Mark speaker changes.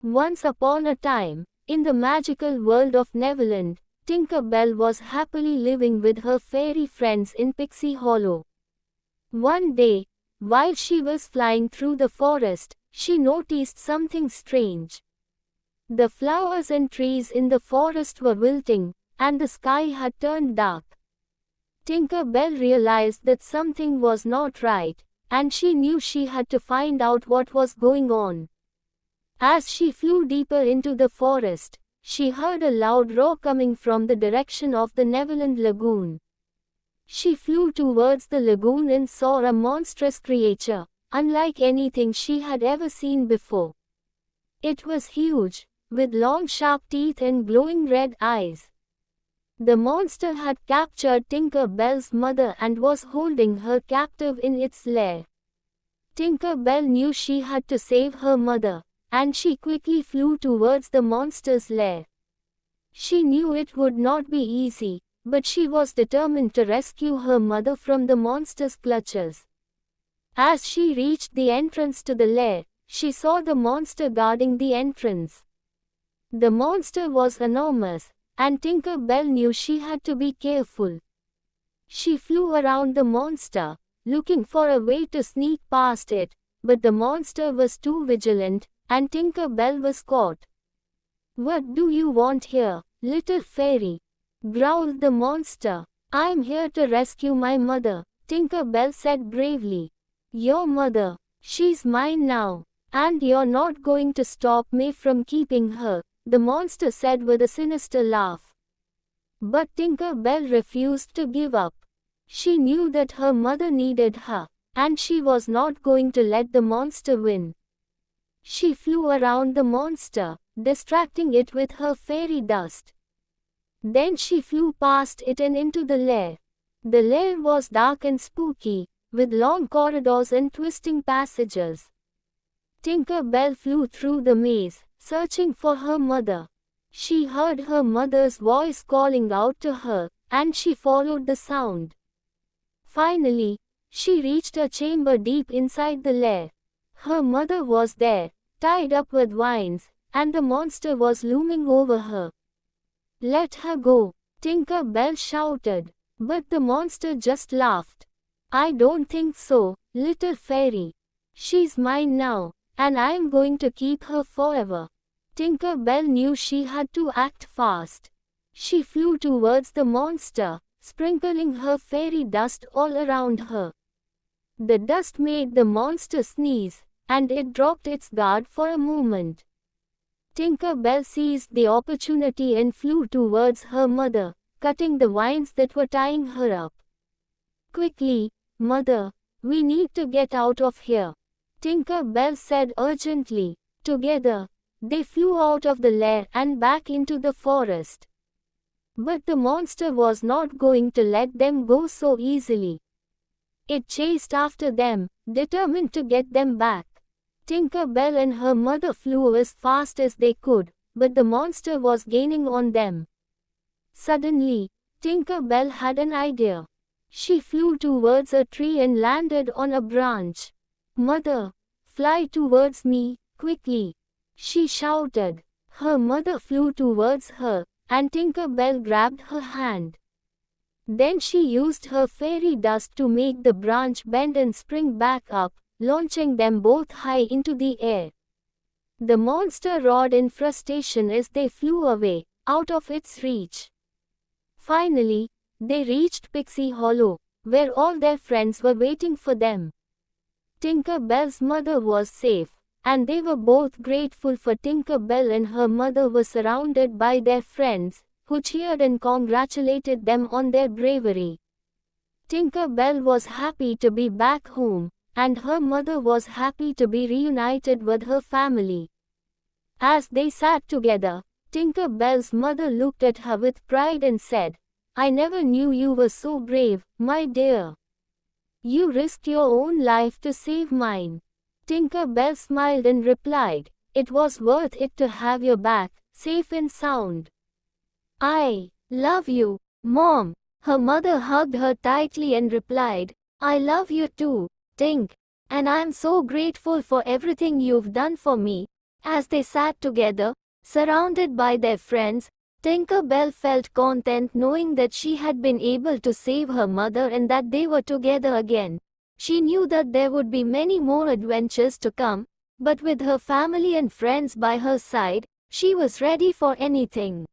Speaker 1: Once upon a time, in the magical world of Neverland, Tinker Bell was happily living with her fairy friends in Pixie Hollow. One day, while she was flying through the forest, she noticed something strange. The flowers and trees in the forest were wilting, and the sky had turned dark. Tinker Bell realized that something was not right, and she knew she had to find out what was going on. As she flew deeper into the forest, she heard a loud roar coming from the direction of the Neverland Lagoon. She flew towards the lagoon and saw a monstrous creature, unlike anything she had ever seen before. It was huge, with long sharp teeth and glowing red eyes. The monster had captured Tinker Bell's mother and was holding her captive in its lair. Tinker Bell knew she had to save her mother, and she quickly flew towards the monster's lair. She knew it would not be easy, but she was determined to rescue her mother from the monster's clutches. As she reached the entrance to the lair, she saw the monster guarding the entrance. The monster was enormous, and Tinker Bell knew she had to be careful. She flew around the monster, looking for a way to sneak past it, but the monster was too vigilant, and Tinker Bell was caught. "What do you want here, little fairy?" growled the monster. "I'm here to rescue my mother," Tinker Bell said bravely. "Your mother? She's mine now, and you're not going to stop me from keeping her," the monster said with a sinister laugh. But Tinker Bell refused to give up. She knew that her mother needed her, and she was not going to let the monster win. She flew around the monster, distracting it with her fairy dust. Then she flew past it and into the lair. The lair was dark and spooky, with long corridors and twisting passages. Tinker Bell flew through the maze, searching for her mother. She heard her mother's voice calling out to her, and she followed the sound. Finally, she reached a chamber deep inside the lair. Her mother was there, tied up with vines, and the monster was looming over her. "Let her go," Tinker Bell shouted, but the monster just laughed. "I don't think so, little fairy. She's mine now, and I'm going to keep her forever." Tinker Bell knew she had to act fast. She flew towards the monster, sprinkling her fairy dust all around her. The dust made the monster sneeze, and it dropped its guard for a moment. Tinker Bell seized the opportunity and flew towards her mother, cutting the vines that were tying her up. "Quickly, Mother, we need to get out of here," Tinker Bell said urgently. Together, they flew out of the lair and back into the forest. But the monster was not going to let them go so easily. It chased after them, determined to get them back. Tinker Bell and her mother flew as fast as they could, but the monster was gaining on them. Suddenly, Tinker Bell had an idea. She flew towards a tree and landed on a branch. "Mother, fly towards me, quickly," she shouted. Her mother flew towards her, and Tinker Bell grabbed her hand. Then she used her fairy dust to make the branch bend and spring back up, launching them both high into the air. The monster roared in frustration as they flew away, out of its reach. Finally, they reached Pixie Hollow, where all their friends were waiting for them. Tinker Bell's mother was safe, and they were both grateful for Tinker Bell, and her mother was surrounded by their friends, who cheered and congratulated them on their bravery. Tinker Bell was happy to be back home, and her mother was happy to be reunited with her family. As they sat together, Tinker Bell's mother looked at her with pride and said, "I never knew you were so brave, my dear. You risked your own life to save mine." Tinker Bell smiled and replied, "It was worth it to have you back, safe and sound." "I love you, Mom." Her mother hugged her tightly and replied, "I love you too, Tink, and I'm so grateful for everything you've done for me." As they sat together, surrounded by their friends, Tinker Bell felt content knowing that she had been able to save her mother and that they were together again. She knew that there would be many more adventures to come, but with her family and friends by her side, she was ready for anything.